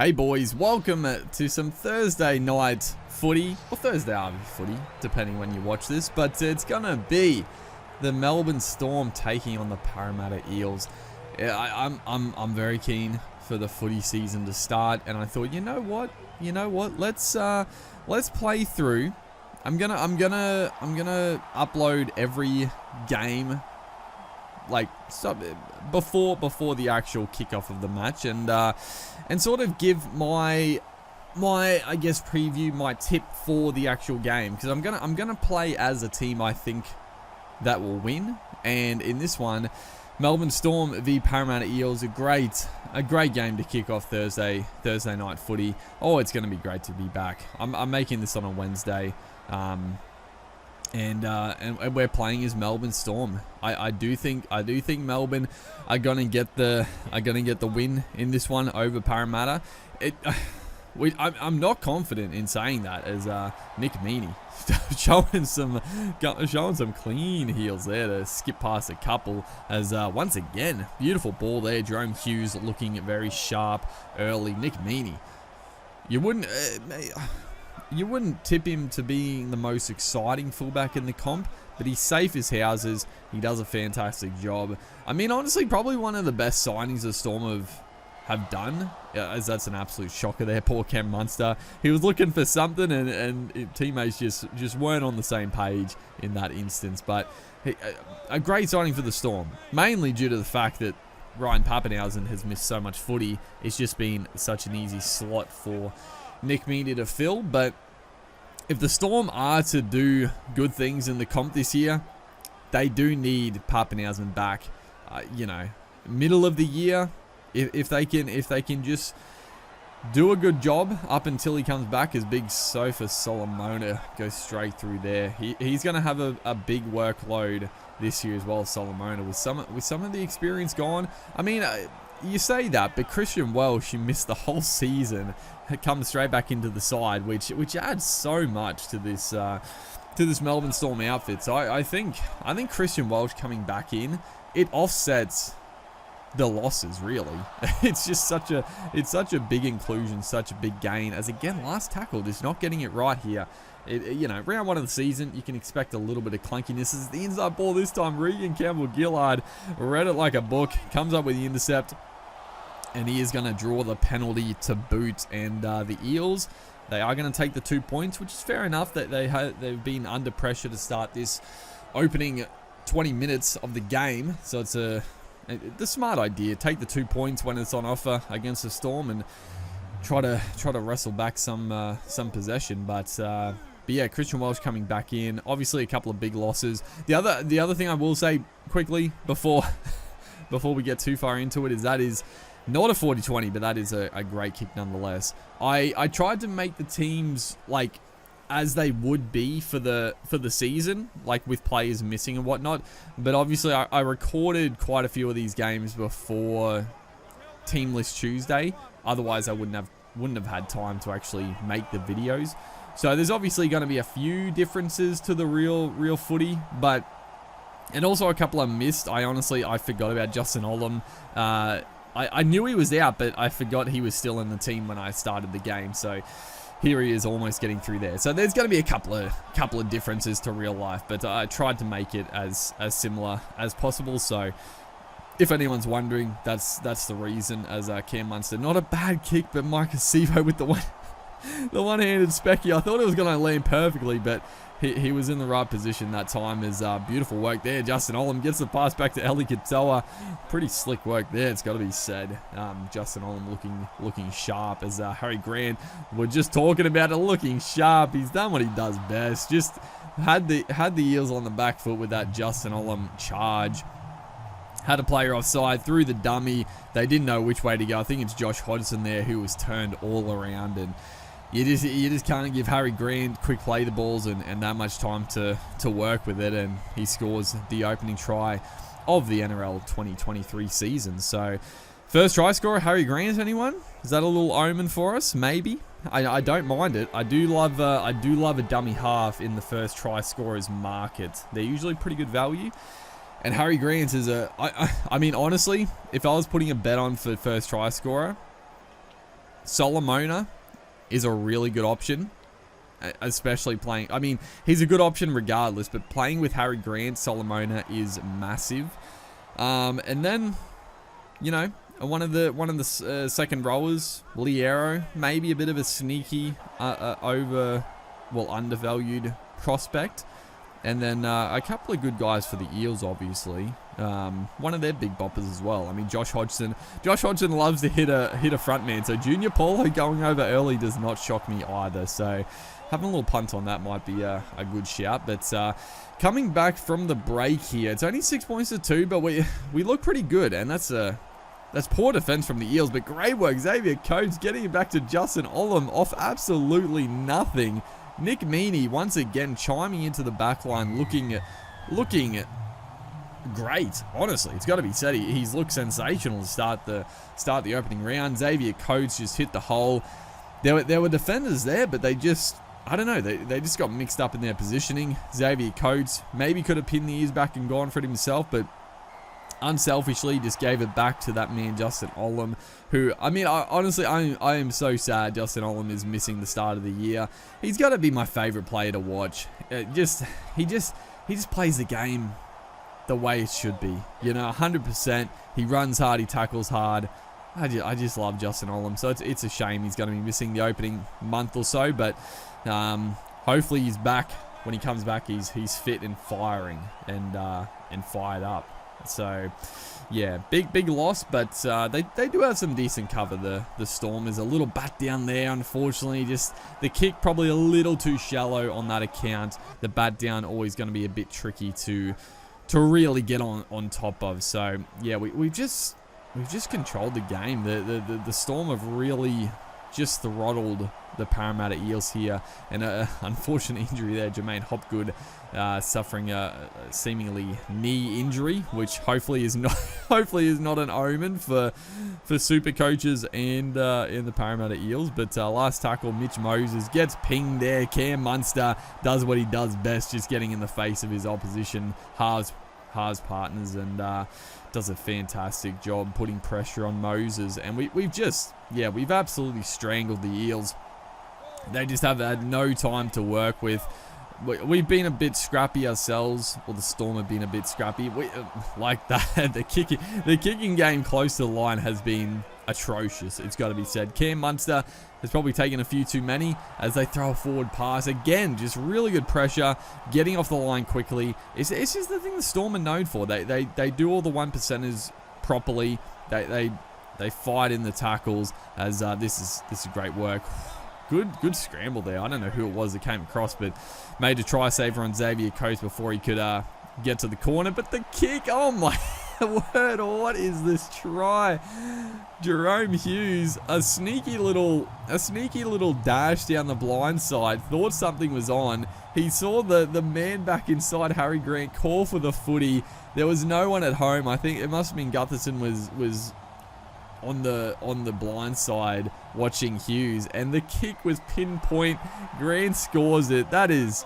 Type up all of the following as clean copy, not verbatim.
Hey boys, welcome to some Thursday night footy, or Thursday afternoon footy, depending when you watch this, but it's gonna be the Melbourne Storm taking on the Parramatta Eels. I'm very keen for the footy season to start, and I thought, you know what, let's play through. I'm gonna upload every game like before the actual kickoff of the match, and sort of give my I guess preview, my tip for the actual game, because I'm gonna play as a team I think that will win. And in this one, Melbourne Storm v Parramatta Eels, a great game to kick off Thursday night footy. Oh, it's gonna be great to be back. I'm making this on a Wednesday. And we're playing as Melbourne Storm. I do think Melbourne are gonna get the win in this one over Parramatta. I'm not confident in saying that, as Nick Meaney showing some clean heels there to skip past a couple, as once again, beautiful ball there. Jerome Hughes looking very sharp early. Nick Meaney, you wouldn't tip him to being the most exciting fullback in the comp, but he's safe as houses. He does a fantastic job. I mean, honestly, probably one of the best signings the Storm have done, as that's an absolute shocker there. Poor Cam Munster. He was looking for something, and teammates just weren't on the same page in that instance. But a great signing for the Storm, mainly due to the fact that Ryan Papenhuyzen has missed so much footy. It's just been such an easy slot for Nick Meaney to fill. But if the Storm are to do good things in the comp this year, they do need Papenhuyzen back. Middle of the year, if they can just do a good job up until he comes back, as big Sofa Solomona goes straight through there. He's going to have a big workload this year as well, Solomona, with some of the experience gone. I mean, you say that, but Christian Welsh, he missed the whole season, comes straight back into the side, which adds so much to this Melbourne Storm outfit. So I think Christian Welsh coming back in, it offsets the losses, really. It's such a big inclusion, such a big gain, as again, last tackle just not getting it right here. Round one of the season, you can expect a little bit of clunkiness. This is the inside ball this time. Regan Campbell-Gillard read it like a book, comes up with the intercept, and he is going to draw the penalty to boot. And the Eels, they are going to take the 2 points, which is fair enough. That they've been under pressure to start this opening 20 minutes of the game, so it's the smart idea. Take the 2 points when it's on offer against the Storm, and try to wrestle back some possession. But yeah, Christian Welsh coming back in. Obviously, a couple of big losses. The other thing I will say quickly before we get too far into it is that is not a 40-20, but that is a great kick nonetheless. I tried to make the teams like as they would be for the season, like with players missing and whatnot. But obviously, I recorded quite a few of these games before Team List Tuesday. Otherwise, I wouldn't have had time to actually make the videos. So there's obviously going to be a few differences to the real footy, and also a couple I missed. I forgot about Justin Olam. I knew he was out, but I forgot he was still in the team when I started the game. So here he is, almost getting through there. So there's going to be a couple of differences to real life, but I tried to make it as similar as possible. So if anyone's wondering, that's the reason. As Cam Munster, not a bad kick, but Marcus Sevo with the one-handed specky. I thought it was going to land perfectly, but he was in the right position that time. As beautiful work there. Justin Olam gets the pass back to Eli Katoa. Pretty slick work there, it's got to be said. Justin Olam looking sharp, as Harry Grant, we're just talking about it, looking sharp. He's done what he does best. Just had the Eels on the back foot with that Justin Olam charge. Had a player offside, through the dummy. They didn't know which way to go. I think it's Josh Hodgson there who was turned all around, and you just can't give Harry Grant quick play the balls and that much time to work with it, and he scores the opening try of the NRL 2023 season. So first try scorer, Harry Grant, anyone? Is that a little omen for us? Maybe. I don't mind it. I do love a dummy half in the first try scorer's market. They're usually pretty good value. And Harry Grant is I mean, honestly, if I was putting a bet on for first try scorer, Solomona is a really good option, especially playing. I mean, he's a good option regardless, but playing with Harry Grant, Solomona is massive. And then, you know, one of the second rowers, Liero, maybe a bit of a sneaky undervalued prospect. And then a couple of good guys for the Eels, obviously. One of their big boppers as well. I mean, Josh Hodgson. Josh Hodgson loves to hit a front man. So Junior Paulo going over early does not shock me either. So having a little punt on that might be a good shout. But coming back from the break here, it's only 6 points to 2, but we look pretty good, and that's poor defense from the Eels. But great work, Xavier Coates getting it back to Justin Olam off absolutely nothing. Nick Meaney once again chiming into the back line, looking great. Honestly, it's got to be said. He's looked sensational to start the opening round. Xavier Coates just hit the hole. There were defenders there, but they just, I don't know, they just got mixed up in their positioning. Xavier Coates maybe could have pinned the ears back and gone for it himself, but unselfishly just gave it back to that man Justin Olam, who, I mean, honestly, I am so sad Justin Olam is missing the start of the year. He's got to be my favorite player to watch. He just plays the game the way it should be, you know, 100%. He runs hard, he tackles hard. I just love Justin Olam, so it's a shame he's going to be missing the opening month or so, but hopefully he's back. When he comes back, he's fit and firing and fired up. So, yeah, big loss, but they do have some decent cover. The Storm is a little bat down there, unfortunately. Just the kick probably a little too shallow on that account. The bat down always going to be a bit tricky to really get on top of. So, yeah, we've just controlled the game. The Storm have really just throttled the Parramatta Eels here, and an unfortunate injury there. Jermaine Hopgood suffering a seemingly knee injury, which hopefully is not an omen for super coaches and in the Parramatta Eels. But last tackle, Mitch Moses gets pinged there. Cam Munster does what he does best, just getting in the face of his opposition halves partners, and does a fantastic job putting pressure on Moses. And we've absolutely strangled the Eels. They just have had no time to work with. We've been a bit scrappy ourselves, or the Storm have been a bit scrappy. Like that, the kicking game close to the line has been atrocious, it's got to be said. Cam Munster has probably taken a few too many as they throw a forward pass. Again, just really good pressure, getting off the line quickly. It's just the thing the Storm are known for. They do all the 1%ers properly. They fight in the tackles, as this is great work. Good scramble there. I don't know who it was that came across, but made a try saver on Xavier Coates before he could get to the corner. But the kick, oh my word, what is this try? Jerome Hughes, a sneaky little dash down the blind side. Thought something was on. He saw the man back inside, Harry Grant, call for the footy. There was no one at home. I think it must have been Gutherson was on the blind side watching Hughes, and the kick was pinpoint. Grant scores it. That is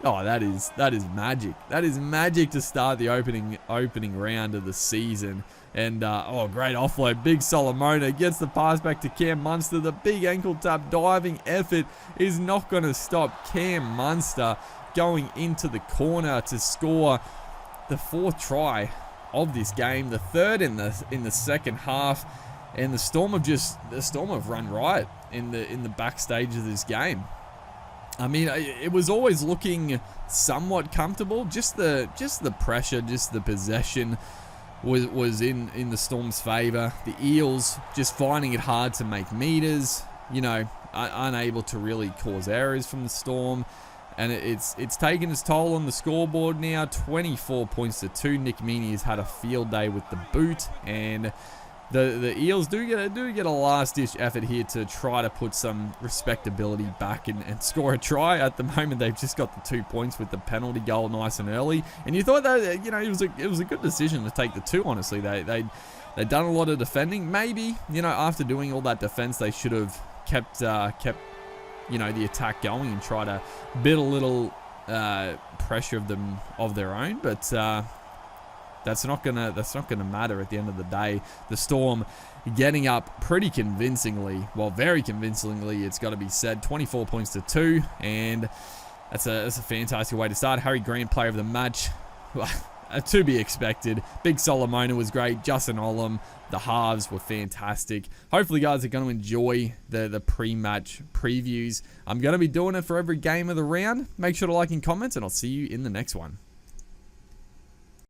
magic. That is magic to start the opening round of the season. And great offload. Big Solomona gets the pass back to Cam Munster. The big ankle tap diving effort is not going to stop Cam Munster going into the corner to score the fourth try of this game, the third in the second half. And the Storm have run riot in the backstage of this game. I mean, it was always looking somewhat comfortable. Just the pressure, just the possession was in the Storm's favour. The Eels just finding it hard to make meters. You know, unable to really cause errors from the Storm. And it's taken its toll on the scoreboard now. 24 points to 2. Nick Meaney has had a field day with the boot, and the Eels do get a last-ditch effort here to try to put some respectability back and score a try. At the moment, they've just got the 2 points with the penalty goal nice and early. And you thought that, you know, it was a good decision to take the 2. Honestly, they'd done a lot of defending. Maybe, you know, after doing all that defense, they should have kept you know, the attack going and try to build a little pressure of their own. But that's not gonna matter at the end of the day. The Storm getting up pretty convincingly. Well, very convincingly, it's got to be said. 24 points to 2, and that's a fantastic way to start. Harry Grant, player of the match. To be expected. Big Solomona was great. Justin Olam, the halves were fantastic. Hopefully, guys are going to enjoy the pre-match previews. I'm going to be doing it for every game of the round. Make sure to like and comment, and I'll see you in the next one.